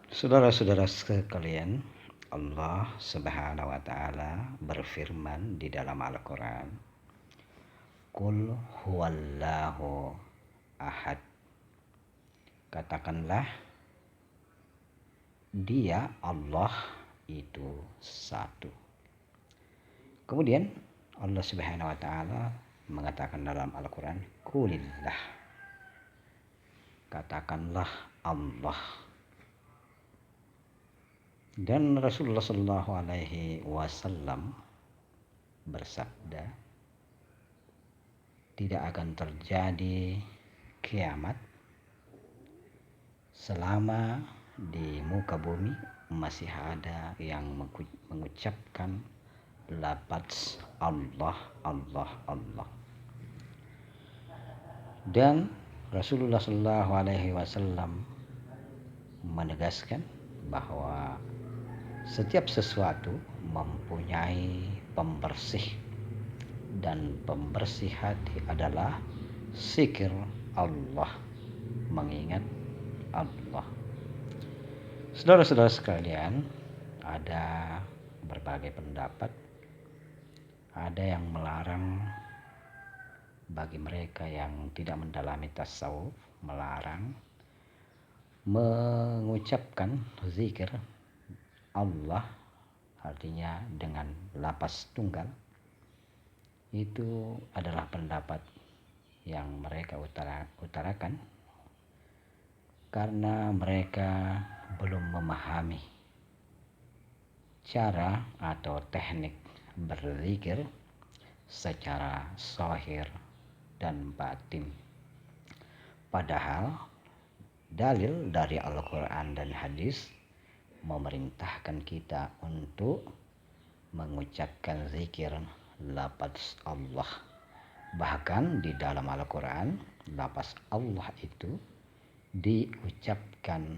Saudara-saudara sekalian, Allah Subhanahu wa taala berfirman di dalam Al-Qur'an, "Qul huwallahu ahad." Katakanlah, Dia Allah itu satu. Kemudian Allah Subhanahu wa taala mengatakan dalam Al-Qur'an, "Qulillah." Katakanlah Allah. Dan Rasulullah Shallallahu Alaihi Wasallam bersabda, tidak akan terjadi kiamat selama di muka bumi masih ada yang mengucapkan lafaz Allah, Allah, Allah. Dan Rasulullah Shallallahu Alaihi Wasallam menegaskan bahwa setiap sesuatu mempunyai pembersih, dan pembersih hati adalah zikir Allah, mengingat Allah. Saudara-saudara sekalian, ada berbagai pendapat. Ada yang melarang bagi mereka yang tidak mendalami tasawuf, melarang mengucapkan zikir Allah, artinya dengan lafaz tunggal. Itu adalah pendapat yang mereka utarakan karena mereka belum memahami cara atau teknik berzikir secara zahir dan batin. Padahal dalil dari Al-Quran dan hadis memerintahkan kita untuk mengucapkan zikir lafaz Allah. Bahkan di dalam Al-Quran, lafaz Allah itu diucapkan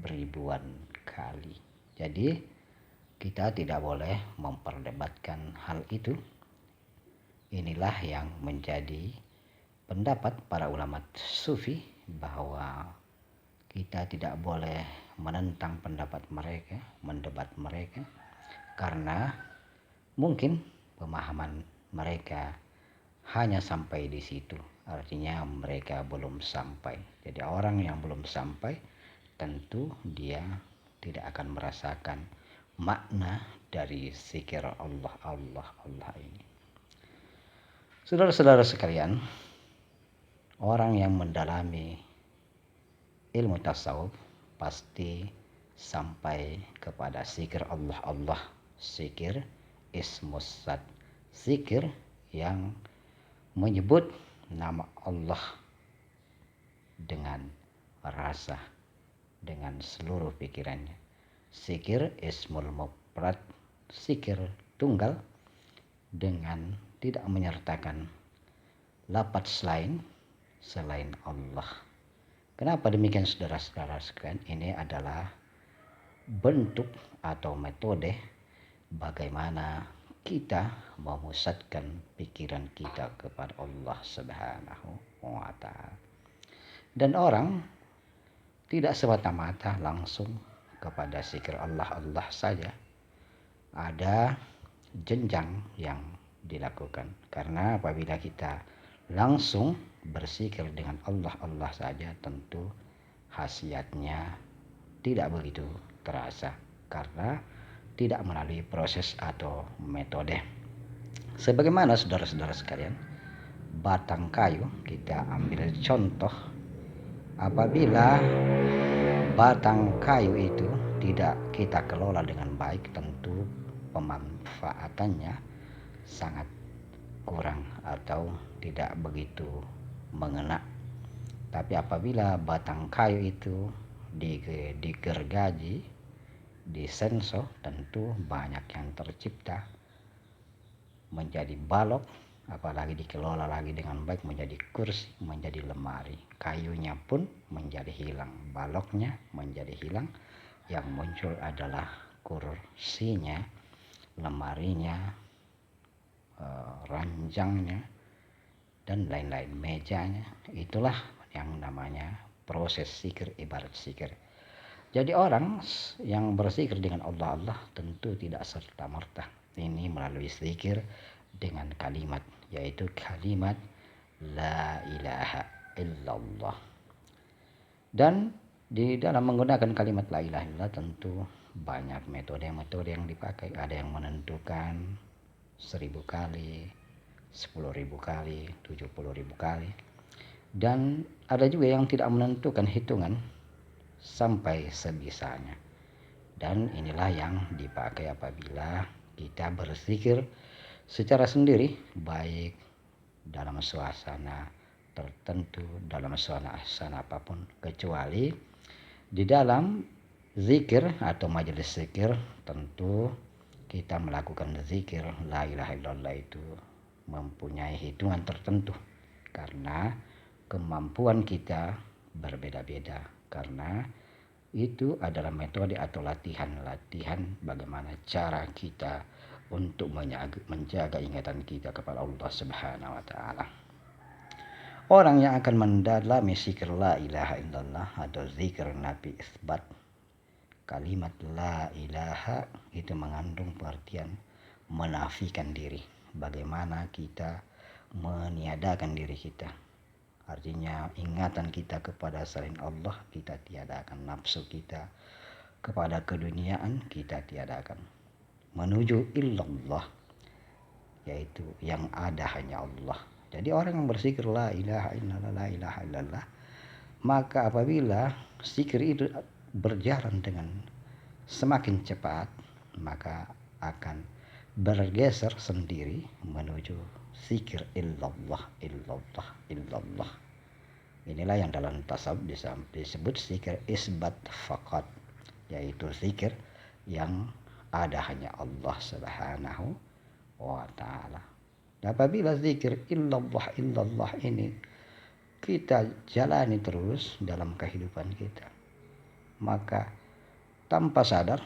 beribuan kali. Jadi kita tidak boleh memperdebatkan hal itu. Inilah yang menjadi pendapat para ulama sufi, bahwa kita tidak boleh menentang pendapat mereka, mendebat mereka, karena mungkin pemahaman mereka hanya sampai di situ. Artinya mereka belum sampai. Jadi orang yang belum sampai tentu dia tidak akan merasakan makna dari zikir Allah, Allah, Allah ini. Saudara-saudara sekalian, orang yang mendalami ilmu tasawuf pasti sampai kepada zikir Allah, Allah, zikir ismus zat, zikir yang menyebut nama Allah dengan rasa, dengan seluruh pikirannya. Zikir ismul mufrad, zikir tunggal dengan tidak menyertakan lafaz lain selain Allah. Kenapa demikian saudara-saudara sekalian? Ini adalah bentuk atau metode bagaimana kita memusatkan pikiran kita kepada Allah Subhanahu wa taala. Dan orang tidak semata-mata langsung kepada zikir Allah, Allah saja. Ada jenjang yang dilakukan. Karena apabila kita langsung berzikir dengan Allah, Allah saja, tentu khasiatnya tidak begitu terasa karena tidak melalui proses atau metode. Sebagaimana saudara-saudara sekalian, batang kayu, kita ambil contoh, apabila batang kayu itu tidak kita kelola dengan baik, tentu pemanfaatannya sangat kurang atau tidak begitu mengena. Tapi apabila batang kayu itu digergaji, disensor, tentu banyak yang tercipta menjadi balok, apalagi dikelola lagi dengan baik menjadi kursi, menjadi lemari. Kayunya pun menjadi hilang, baloknya menjadi hilang, yang muncul adalah kursinya, lemarinya, ranjangnya, dan lain-lain, mejanya. Itulah yang namanya proses zikir, ibarat zikir. Jadi orang yang berzikir dengan Allah tentu tidak serta-merta ini melalui zikir dengan kalimat, yaitu kalimat la ilaha illallah. Dan di dalam menggunakan kalimat la ilaha illallah tentu banyak metode-metode yang dipakai. Ada yang menentukan 1000 kali, 10.000 kali, 70.000 kali. Dan ada juga yang tidak menentukan hitungan sampai sebisanya. Dan inilah yang dipakai apabila kita berzikir secara sendiri, baik dalam suasana tertentu, dalam suasana apapun, kecuali di dalam zikir atau majelis zikir tentu kita melakukan zikir la ilaha illallah itu mempunyai hitungan tertentu, karena kemampuan kita berbeda-beda, karena itu adalah metode atau latihan bagaimana cara kita untuk menjaga ingatan kita kepada Allah Subhanahu wa taala. Orang yang akan mendalami zikir la ilaha illallah atau zikir nabi isbat, kalimat la ilaha itu mengandung pengertian menafikan diri. Bagaimana kita meniadakan diri kita. Artinya ingatan kita kepada selain Allah kita tiadakan, nafsu kita kepada keduniaan kita tiadakan. Menuju illallah, yaitu yang ada hanya Allah. Jadi orang yang berzikir la ilaha illallah, la ilaha illallah, maka apabila zikir itu berjalan dengan semakin cepat, maka akan bergeser sendiri menuju zikir illallah, illallah, illallah. Inilah yang dalam tasawuf disebut zikir isbat faqat, yaitu zikir yang ada hanya Allah Subhanahu wa ta'ala. Apabila zikir illallah, illallah ini kita jalani terus dalam kehidupan kita, maka tanpa sadar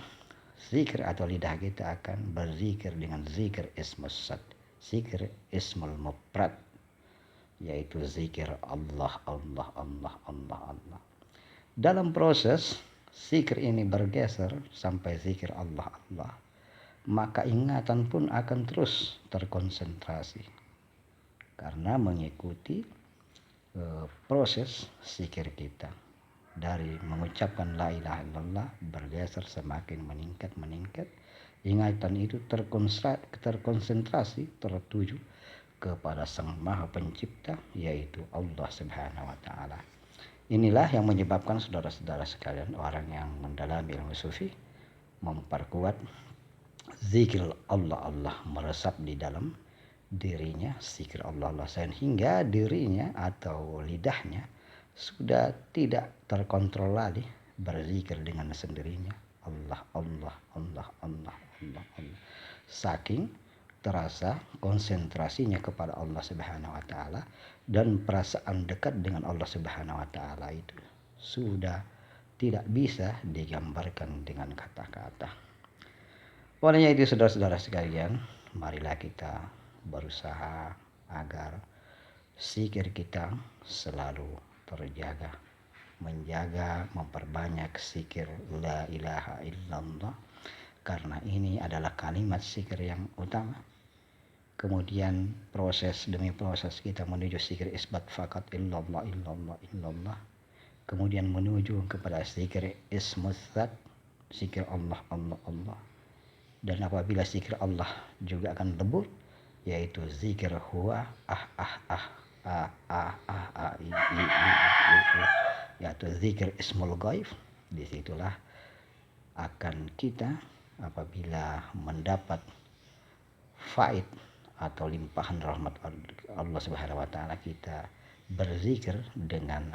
zikir atau lidah kita akan berzikir dengan zikir ismus sad, zikir ismul mufrad, yaitu zikir Allah, Allah, Allah, Allah, Allah. Dalam proses zikir ini bergeser sampai zikir Allah, Allah, maka ingatan pun akan terus terkonsentrasi karena mengikuti proses zikir kita. Dari mengucapkan la ilaha illallah bergeser semakin meningkat, ingatan itu terkonsentrasi, tertuju kepada Sang Maha Pencipta, yaitu Allah Subhanahu wa taala. Inilah yang menyebabkan saudara-saudara sekalian, orang yang mendalami ilmu sufi memperkuat zikir Allah, Allah meresap di dalam dirinya, zikir Allah, Allah, sehingga dirinya atau lidahnya sudah tidak terkontrol lagi berzikir dengan sendirinya Allah, Allah, Allah, Allah, Allah, Allah. Saking terasa konsentrasinya kepada Allah Subhanahu wa taala dan perasaan dekat dengan Allah Subhanahu wa taala itu sudah tidak bisa digambarkan dengan kata-kata. Olehnya itu saudara-saudara sekalian, marilah kita berusaha agar zikir kita selalu terjaga, menjaga, memperbanyak zikir la ilaha illallah, karena ini adalah kalimat zikir yang utama. Kemudian proses demi proses kita menuju zikir isbat fakat illallah, illallah, illallah, kemudian menuju kepada zikir ismus zat, zikir Allah, Allah, Allah. Dan apabila zikir Allah juga akan lebur, yaitu zikir huwa yaitu zikir ismul ghaib. Disitulah akan kita apabila mendapat faid atau limpahan rahmat Allah Subhanahu wa taala, kita berzikir dengan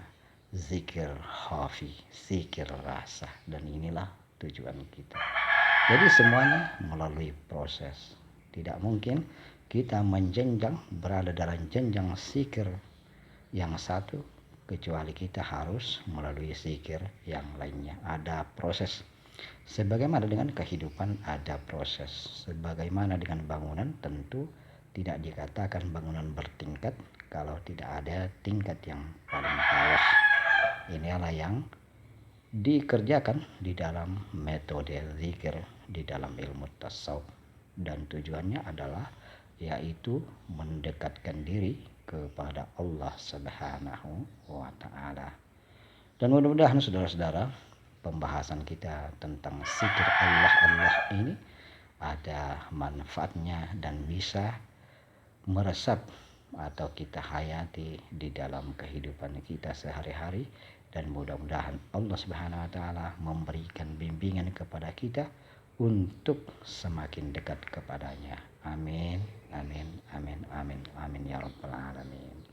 zikir khafi, zikir rasa, dan inilah tujuan kita. Jadi semuanya melalui proses. Tidak mungkin kita berada dalam jenjang zikir yang satu kecuali kita harus melalui zikir yang lainnya. Ada proses. Sebagaimana dengan kehidupan ada proses. Sebagaimana dengan bangunan, tentu tidak dikatakan bangunan bertingkat kalau tidak ada tingkat yang paling bawah. Inilah yang dikerjakan di dalam metode zikir di dalam ilmu tasawuf, dan tujuannya adalah yaitu mendekatkan diri kepada Allah Subhanahu wa taala. Dan mudah-mudahan saudara-saudara, pembahasan kita tentang zikir Allah ini ada manfaatnya dan bisa meresap atau kita hayati di dalam kehidupan kita sehari-hari, dan mudah-mudahan Allah Subhanahu wa taala memberikan bimbingan kepada kita untuk semakin dekat kepadanya. Amin, amin, amin, amin, amin ya rabbal alamin.